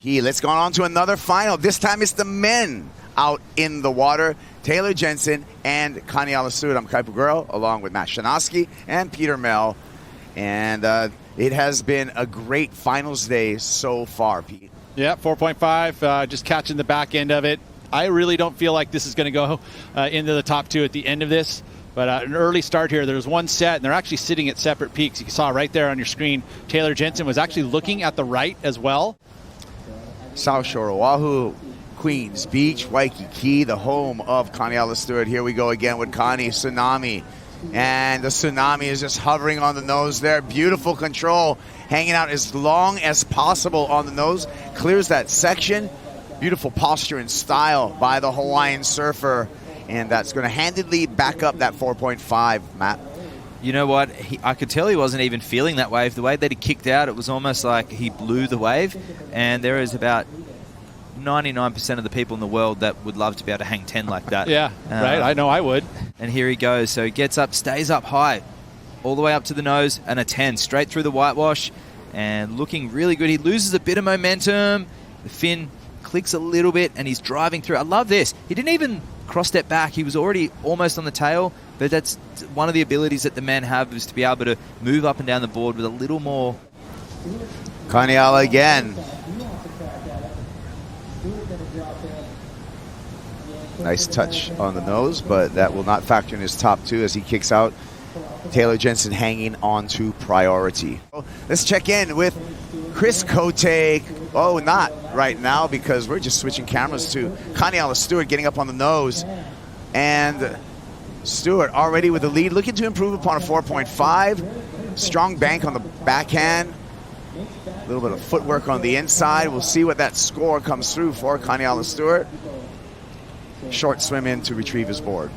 Let's go on to another final. This time it's the men out in the water. Taylor Jensen and Kaniela Stewart. I'm Kuiper Guerrero, along with Matt Shanoski and Peter Mell. And it has been a great finals day so far, Pete. Yeah, 4.5, just catching the back end of it. I really don't feel like this is going to go into the top two at the end of this. But an early start here. There's one set, and they're actually sitting at separate peaks. You saw right there on your screen, Taylor Jensen was actually looking at the right as well. South Shore, Oahu, Queens Beach, Waikiki, the home of Kaniela Stewart. Here we go again with Connie Tsunami. And the Tsunami is just hovering on the nose there. Beautiful control, hanging out as long as possible on the nose. Clears that section. Beautiful posture and style by the Hawaiian surfer. And that's going to handedly back up that 4.5, Matt. You know what? I could tell he wasn't even feeling that wave. The way that he kicked out, it was almost like he blew the wave. And there is about 99% of the people in the world that would love to be able to hang 10 like that. Yeah, right. I know I would. And here he goes. So he gets up, stays up high, all the way up to the nose, and a 10 straight through the whitewash. And looking really good. He loses a bit of momentum. The fin clicks a little bit, and he's driving through. I love this. He didn't even cross-step back. He was already almost on the tail. But that's one of the abilities that the men have, is to be able to move up and down the board with a little more. Kaniela again. Nice touch on the nose, but that will not factor in his top two as he kicks out. Taylor Jensen hanging on to priority. Let's check in with Chris Cote. Oh, not right now, because we're just switching cameras to Kaniela Stewart getting up on the nose. And Stewart already with the lead, looking to improve upon a 4.5. Strong bank on the backhand. A little bit of footwork on the inside. We'll see what that score comes through for Kaniela Stewart. Short swim in to retrieve his board.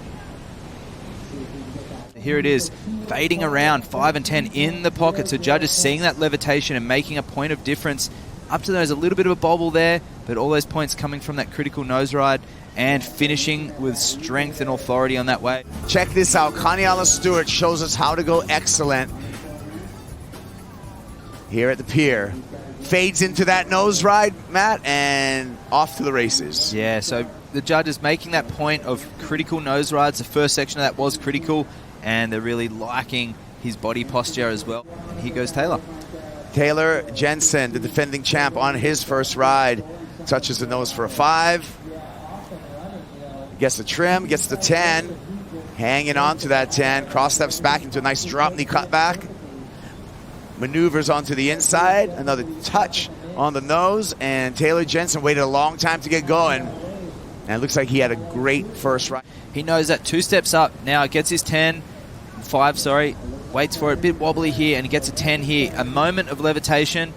Here it is, fading around, 5 and 10 in the pocket. So judges seeing that levitation and making a point of difference. Up to the nose, a little bit of a bobble there, but all those points coming from that critical nose ride and finishing with strength and authority on that wave. Check this out. Kaniela Stewart shows us how to go excellent here at the pier. Fades into that nose ride, Matt, and off to the races. Yeah, so the judges making that point of critical nose rides. The first section of that was critical, and they're really liking his body posture as well. And here goes Taylor. Taylor Jensen, the defending champ, on his first ride, touches the nose for a 5. Gets the trim, gets the 10, hanging on to that 10, cross steps back into a nice drop knee cut back. Maneuvers onto the inside, another touch on the nose, and Taylor Jensen waited a long time to get going. And it looks like he had a great first ride. He knows that 2 steps up. Now gets his 5, sorry. Waits for it, a bit wobbly here, and he gets a 10 here. A moment of levitation,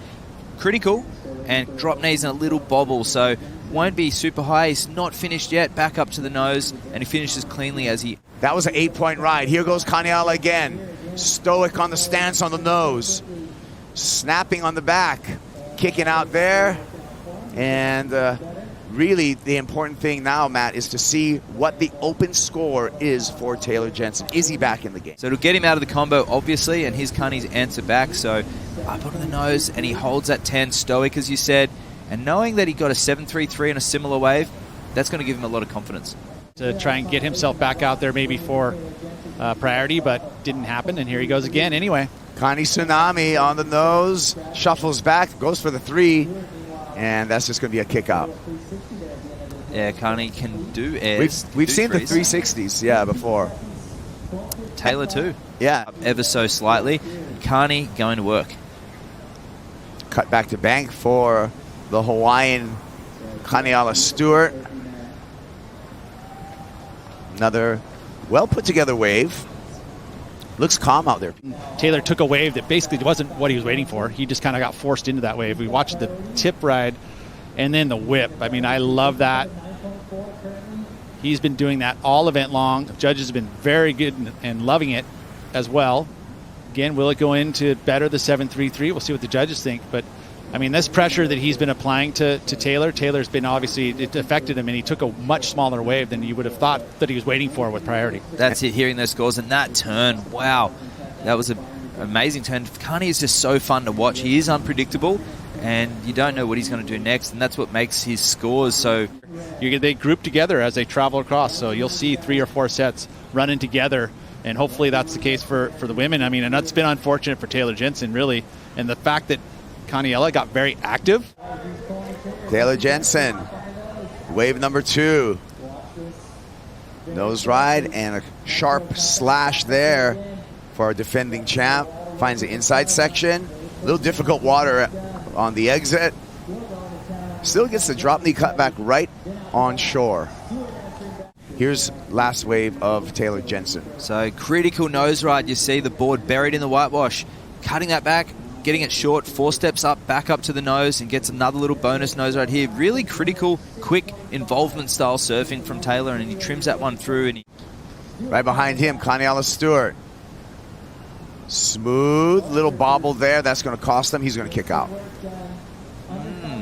critical, and drop knees and a little bobble. So won't be super high. He's not finished yet. Back up to the nose, and he finishes cleanly as he... That was an 8-point ride. Here goes Kaniela again. Stoic on the stance on the nose. Snapping on the back. Kicking out there. And really the important thing now, Matt, is to see what the open score is for Taylor Jensen. Is he back in the game? So it'll get him out of the combo, obviously, and here's Connie's answer back. So up onto the nose, and he holds that 10, stoic, as you said. And knowing that he got a 7.33 on a similar wave, that's going to give him a lot of confidence. To try and get himself back out there maybe for priority, but didn't happen, and here he goes again anyway. Connie Tsunami on the nose, shuffles back, goes for the 3, and that's just going to be a kick out. Yeah, Connie can do airs. We've seen the 360s, yeah, before. Taylor too. Yeah. Ever so slightly. Connie going to work. Cut back to bank for the Hawaiian Kaniela Stewart. Another well put together wave. Looks calm out there. Taylor took a wave that basically wasn't what he was waiting for. He just kind of got forced into that wave. We watched the tip ride and then the whip. I mean, I love that. He's been doing that all event long. Judges have been very good and loving it as well. Again, will it go into better the 7.33? We'll see what the judges think. But, I mean, this pressure that he's been applying to Taylor, Taylor's been obviously, it affected him, and he took a much smaller wave than you would have thought that he was waiting for with priority. That's it, hearing those scores. And that turn, wow, that was an amazing turn. Connie is just so fun to watch. He is unpredictable, and you don't know what he's going to do next, and that's what makes his scores so... They group together as they travel across, so you'll see 3 or 4 sets running together, and hopefully that's the case for the women. I mean, and that's been unfortunate for Taylor Jensen, really, and the fact that Kaniela got very active. Taylor Jensen, wave number 2. Nose ride and a sharp slash there for our defending champ. Finds the inside section. A little difficult water on the exit. Still gets the drop knee cut back right on shore. Here's last wave of Taylor Jensen. So critical nose ride. You see the board buried in the whitewash. Cutting that back, getting it short, 4 steps up, back up to the nose, and gets another little bonus nose ride here. Really critical, quick involvement style surfing from Taylor, and he trims that one through. And right behind him, Kaniela Stewart. Smooth little bobble there. That's going to cost him. He's going to kick out.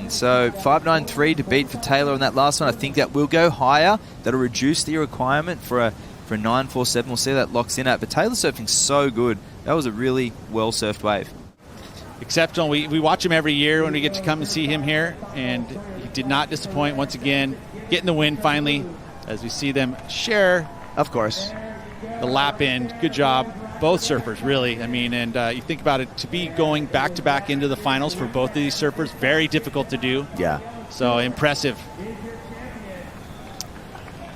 So 5.93 to beat for Taylor on that last one. I think that will go higher. That'll reduce the requirement for a 9.47. We'll see that locks in at. But Taylor surfing so good. That was a really well surfed wave. Exceptional. We watch him every year when we get to come and see him here, and he did not disappoint once again. Getting the win finally, as we see them share, of course, the lap end. Good job. Both surfers, really. I mean, and you think about it, to be going back-to-back into the finals for both of these surfers, very difficult to do. Yeah. So impressive.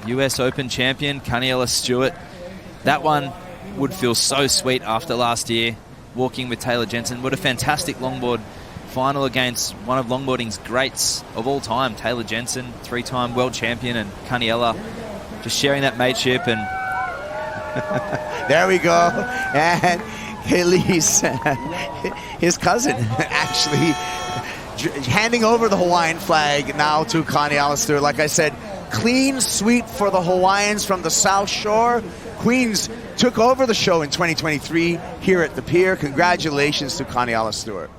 US Open champion, Kaniela Stewart. That one would feel so sweet after last year, walking with Taylor Jensen. What a fantastic longboard final against one of longboarding's greats of all time, Taylor Jensen, 3-time world champion, and Kaniela just sharing that mateship. And there we go. And Elise, his cousin, actually handing over the Hawaiian flag now to Kaniela Stewart. Like I said, clean sweep for the Hawaiians from the South Shore. Queens took over the show in 2023 here at the Pier. Congratulations to Kaniela Stewart.